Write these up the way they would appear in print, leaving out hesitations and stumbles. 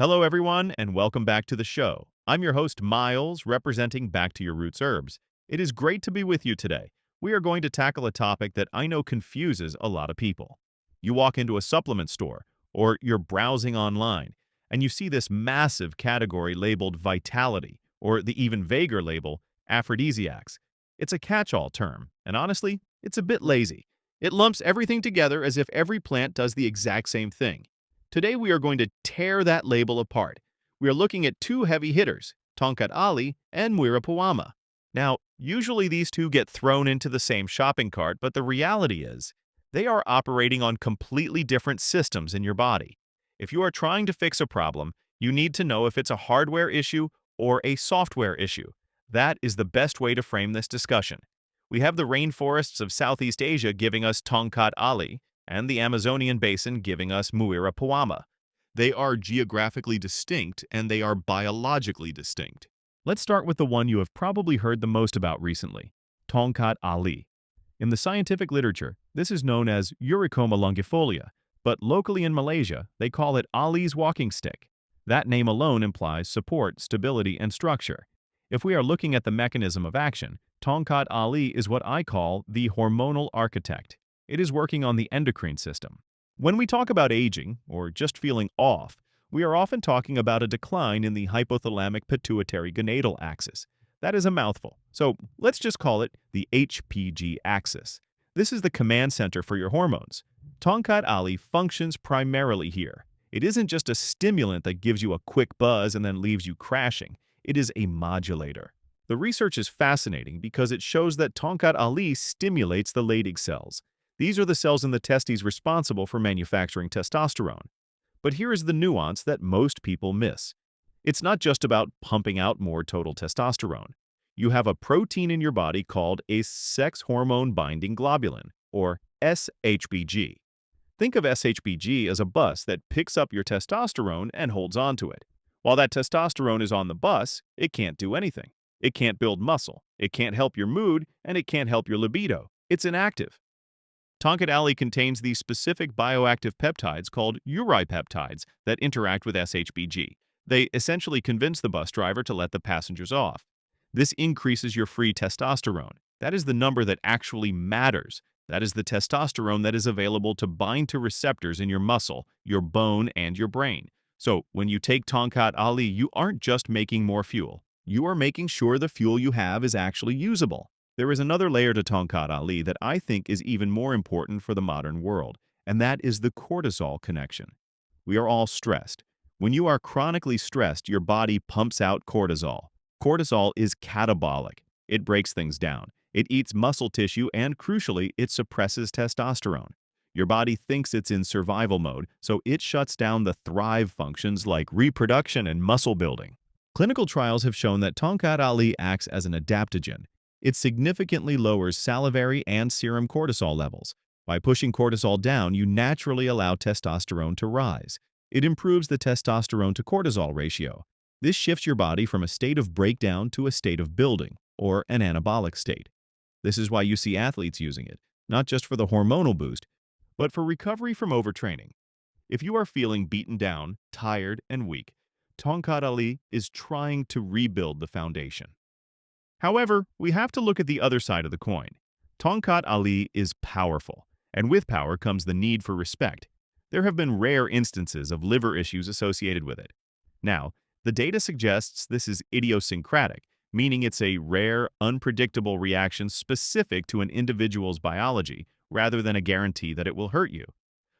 Hello, everyone, and welcome back to the show. I'm your host, Miles, representing Back to Your Roots Herbs. It is great to be with you today. We are going to tackle a topic that I know confuses a lot of people. You walk into a supplement store, or you're browsing online, and you see this massive category labeled vitality, or the even vaguer label, aphrodisiacs. It's a catch-all term, and honestly, it's a bit lazy. It lumps everything together as if every plant does the exact same thing. Today we are going to tear that label apart. We are looking at two heavy hitters, Tongkat Ali and Muira Puama. Now, usually these two get thrown into the same shopping cart, but the reality is they are operating on completely different systems in your body. If you are trying to fix a problem, you need to know if it's a hardware issue or a software issue. That is the best way to frame this discussion. We have the rainforests of Southeast Asia giving us Tongkat Ali, and the Amazonian basin giving us Muira Puama. They are geographically distinct and they are biologically distinct. Let's start with the one you have probably heard the most about recently, Tongkat Ali. In the scientific literature, this is known as Eurycoma longifolia, but locally in Malaysia, they call it Ali's walking stick. That name alone implies support, stability, and structure. If we are looking at the mechanism of action, Tongkat Ali is what I call the hormonal architect. It is working on the endocrine system. When we talk about aging, or just feeling off, we are often talking about a decline in the hypothalamic pituitary gonadal axis. That is a mouthful, so let's just call it the HPG axis. This is the command center for your hormones. Tongkat Ali functions primarily here. It isn't just a stimulant that gives you a quick buzz and then leaves you crashing. It is a modulator. The research is fascinating because it shows that Tongkat Ali stimulates the Leydig cells. These are the cells in the testes responsible for manufacturing testosterone. But here is the nuance that most people miss. It's not just about pumping out more total testosterone. You have a protein in your body called a sex hormone binding globulin, or SHBG. Think of SHBG as a bus that picks up your testosterone and holds onto it. While that testosterone is on the bus, it can't do anything. It can't build muscle, it can't help your mood, and it can't help your libido. It's inactive. Tongkat Ali contains these specific bioactive peptides called uripeptides that interact with SHBG. They essentially convince the bus driver to let the passengers off. This increases your free testosterone. That is the number that actually matters. That is the testosterone that is available to bind to receptors in your muscle, your bone, and your brain. So when you take Tongkat Ali, you aren't just making more fuel. You are making sure the fuel you have is actually usable. There is another layer to Tongkat Ali that I think is even more important for the modern world, and that is the cortisol connection. We are all stressed. When you are chronically stressed, your body pumps out cortisol. Cortisol is catabolic. It breaks things down. It eats muscle tissue, and crucially, it suppresses testosterone. Your body thinks it's in survival mode, so it shuts down the thrive functions like reproduction and muscle building. Clinical trials have shown that Tongkat Ali acts as an adaptogen. It significantly lowers salivary and serum cortisol levels. By pushing cortisol down, you naturally allow testosterone to rise. It improves the testosterone to cortisol ratio. This shifts your body from a state of breakdown to a state of building, or an anabolic state. This is why you see athletes using it, not just for the hormonal boost, but for recovery from overtraining. If you are feeling beaten down, tired, and weak, Tongkat Ali is trying to rebuild the foundation. However, we have to look at the other side of the coin. Tongkat Ali is powerful, and with power comes the need for respect. There have been rare instances of liver issues associated with it. Now, the data suggests this is idiosyncratic, meaning it's a rare, unpredictable reaction specific to an individual's biology rather than a guarantee that it will hurt you.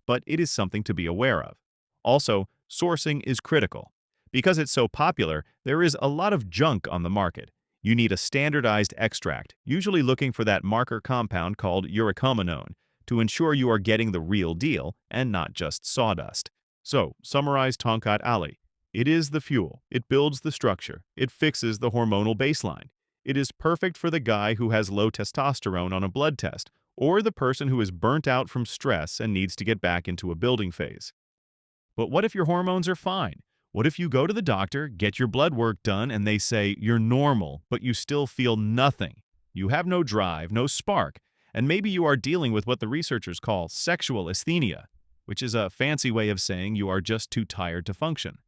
But it is something to be aware of. Also, sourcing is critical. Because it's so popular, there is a lot of junk on the market. You need a standardized extract, usually looking for that marker compound called urocomanone, to ensure you are getting the real deal and not just sawdust. So, summarize Tongkat Ali. It is the fuel. It builds the structure. It fixes the hormonal baseline. It is perfect for the guy who has low testosterone on a blood test, or the person who is burnt out from stress and needs to get back into a building phase. But what if your hormones are fine? What if you go to the doctor, get your blood work done, and they say you're normal, but you still feel nothing? You have no drive, no spark, and maybe you are dealing with what the researchers call sexual asthenia, which is a fancy way of saying you are just too tired to function.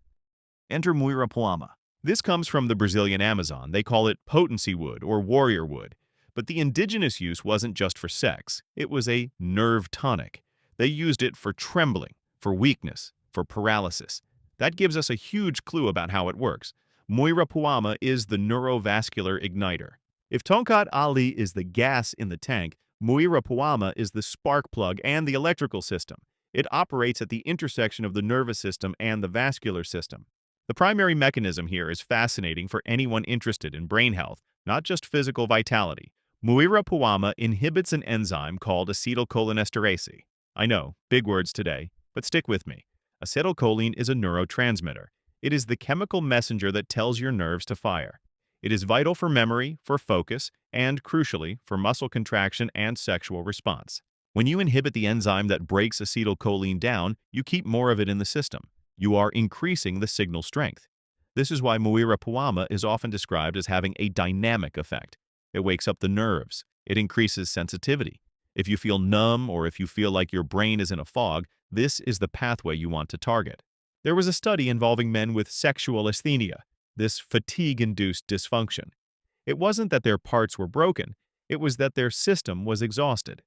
Enter Muira Puama. This comes from the Brazilian Amazon. They call it potency wood or warrior wood. But the indigenous use wasn't just for sex. It was a nerve tonic. They used it for trembling, for weakness, for paralysis. That gives us a huge clue about how it works. Muira Puama is the neurovascular igniter. If Tongkat Ali is the gas in the tank, Muira Puama is the spark plug and the electrical system. It operates at the intersection of the nervous system and the vascular system. The primary mechanism here is fascinating for anyone interested in brain health, not just physical vitality. Muira Puama inhibits an enzyme called acetylcholinesterase. I know, big words today, but stick with me. Acetylcholine is a neurotransmitter. It is the chemical messenger that tells your nerves to fire. It is vital for memory, for focus, and, crucially, for muscle contraction and sexual response. When you inhibit the enzyme that breaks acetylcholine down, you keep more of it in the system. You are increasing the signal strength. This is why Muira Puama is often described as having a dynamic effect. It wakes up the nerves. It increases sensitivity. If you feel numb or if you feel like your brain is in a fog, this is the pathway you want to target. There was a study involving men with sexual asthenia, this fatigue-induced dysfunction. It wasn't that their parts were broken, it was that their system was exhausted.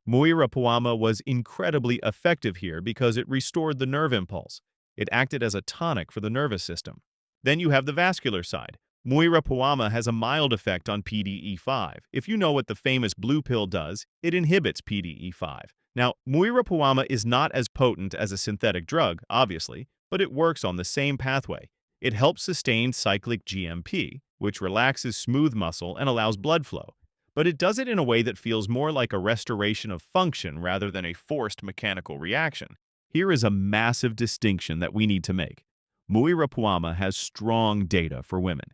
Muira Puama was incredibly effective here because it restored the nerve impulse. It acted as a tonic for the nervous system. Then you have the vascular side. Muira Puama has a mild effect on PDE5. If you know what the famous blue pill does, it inhibits PDE5. Now, Muira Puama is not as potent as a synthetic drug, obviously, but it works on the same pathway. It helps sustain cyclic GMP, which relaxes smooth muscle and allows blood flow. But it does it in a way that feels more like a restoration of function rather than a forced mechanical reaction. Here is a massive distinction that we need to make. Muira Puama has strong data for women.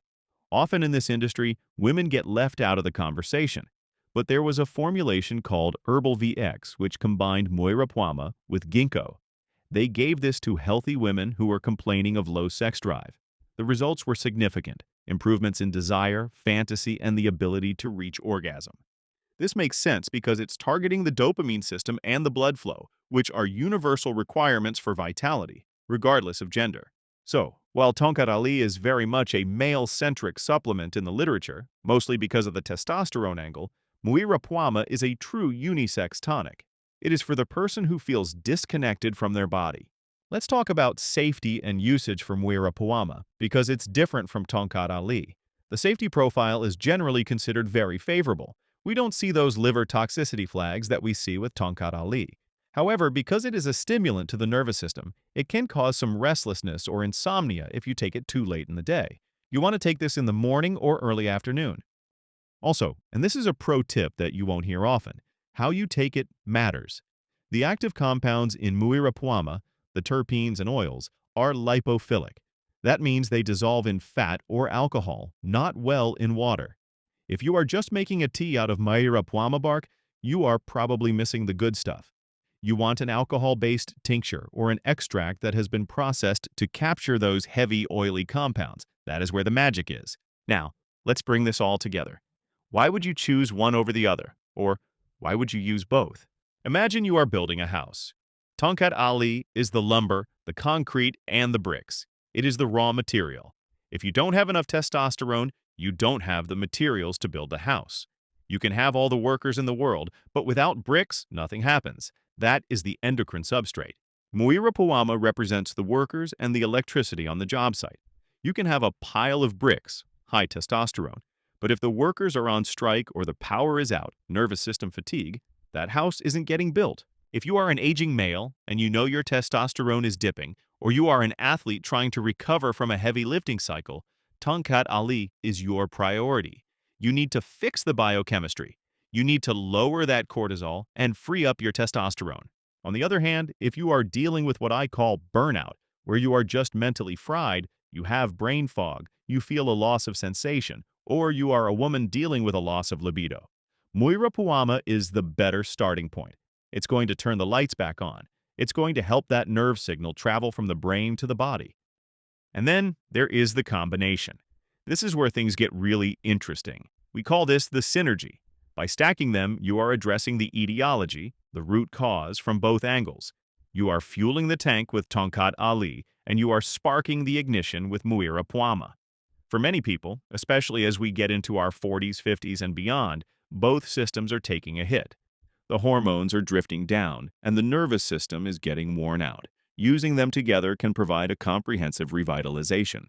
Often in this industry, women get left out of the conversation. But there was a formulation called Herbal VX, which combined Muira Puama with ginkgo. They gave this to healthy women who were complaining of low sex drive. The results were significant: improvements in desire, fantasy, and the ability to reach orgasm. This makes sense because it's targeting the dopamine system and the blood flow, which are universal requirements for vitality, regardless of gender. So, while Tongkat Ali is very much a male-centric supplement in the literature, mostly because of the testosterone angle, Muira Puama is a true unisex tonic. It is for the person who feels disconnected from their body. Let's talk about safety and usage for Muira Puama, because it's different from Tongkat Ali. The safety profile is generally considered very favorable. We don't see those liver toxicity flags that we see with Tongkat Ali. However, because it is a stimulant to the nervous system, it can cause some restlessness or insomnia if you take it too late in the day. You want to take this in the morning or early afternoon. Also, and this is a pro tip that you won't hear often, how you take it matters. The active compounds in Muira Puama, the terpenes and oils, are lipophilic. That means they dissolve in fat or alcohol, not well in water. If you are just making a tea out of Muira Puama bark, you are probably missing the good stuff. You want an alcohol-based tincture or an extract that has been processed to capture those heavy, oily compounds. That is where the magic is. Now, let's bring this all together. Why would you choose one over the other? Or why would you use both? Imagine you are building a house. Tongkat Ali is the lumber, the concrete, and the bricks. It is the raw material. If you don't have enough testosterone, you don't have the materials to build a house. You can have all the workers in the world, but without bricks, nothing happens. That is the endocrine substrate. Muira Puama represents the workers and the electricity on the job site. You can have a pile of bricks, high testosterone, but if the workers are on strike or the power is out, nervous system fatigue, that house isn't getting built. If you are an aging male and you know your testosterone is dipping, or you are an athlete trying to recover from a heavy lifting cycle, Tongkat Ali is your priority. You need to fix the biochemistry. You need to lower that cortisol and free up your testosterone. On the other hand, if you are dealing with what I call burnout, where you are just mentally fried, you have brain fog, you feel a loss of sensation, or you are a woman dealing with a loss of libido, Muira Puama is the better starting point. It's going to turn the lights back on. It's going to help that nerve signal travel from the brain to the body. And then there is the combination. This is where things get really interesting. We call this the synergy. By stacking them, you are addressing the etiology, the root cause, from both angles. You are fueling the tank with Tongkat Ali, and you are sparking the ignition with Muira Puama. For many people, especially as we get into our 40s, 50s, and beyond, both systems are taking a hit. The hormones are drifting down, and the nervous system is getting worn out. Using them together can provide a comprehensive revitalization.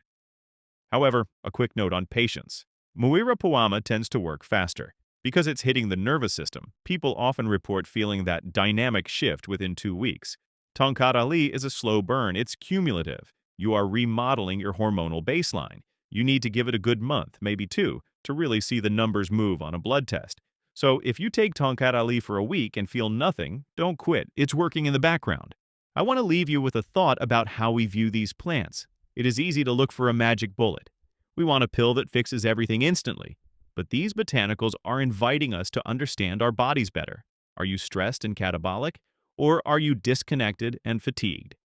However, a quick note on patience. Muira Puama tends to work faster. Because it's hitting the nervous system, people often report feeling that dynamic shift within 2 weeks. Tongkat Ali is a slow burn, it's cumulative. You are remodeling your hormonal baseline. You need to give it a good month, maybe 2, to really see the numbers move on a blood test. So if you take Tongkat Ali for a week and feel nothing, don't quit. It's working in the background. I want to leave you with a thought about how we view these plants. It is easy to look for a magic bullet. We want a pill that fixes everything instantly. But these botanicals are inviting us to understand our bodies better. Are you stressed and catabolic? Or are you disconnected and fatigued?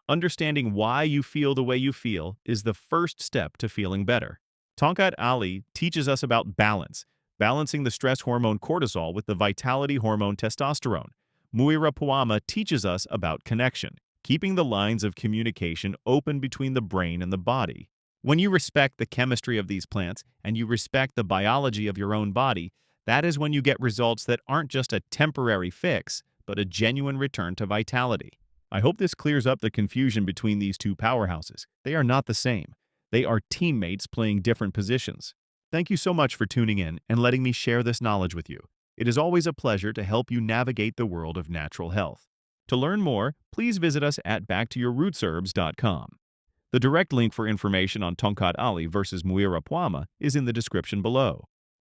Understanding why you feel the way you feel is the first step to feeling better. Tongkat Ali teaches us about balance, balancing the stress hormone cortisol with the vitality hormone testosterone. Muira Puama teaches us about connection, keeping the lines of communication open between the brain and the body. When you respect the chemistry of these plants and you respect the biology of your own body, that is when you get results that aren't just a temporary fix, but a genuine return to vitality. I hope this clears up the confusion between these two powerhouses. They are not the same. They are teammates playing different positions. Thank you so much for tuning in and letting me share this knowledge with you. It is always a pleasure to help you navigate the world of natural health. To learn more, please visit us at backtoyourrootsherbs.com. The direct link for information on Tongkat Ali versus Muira Puama is in the description below.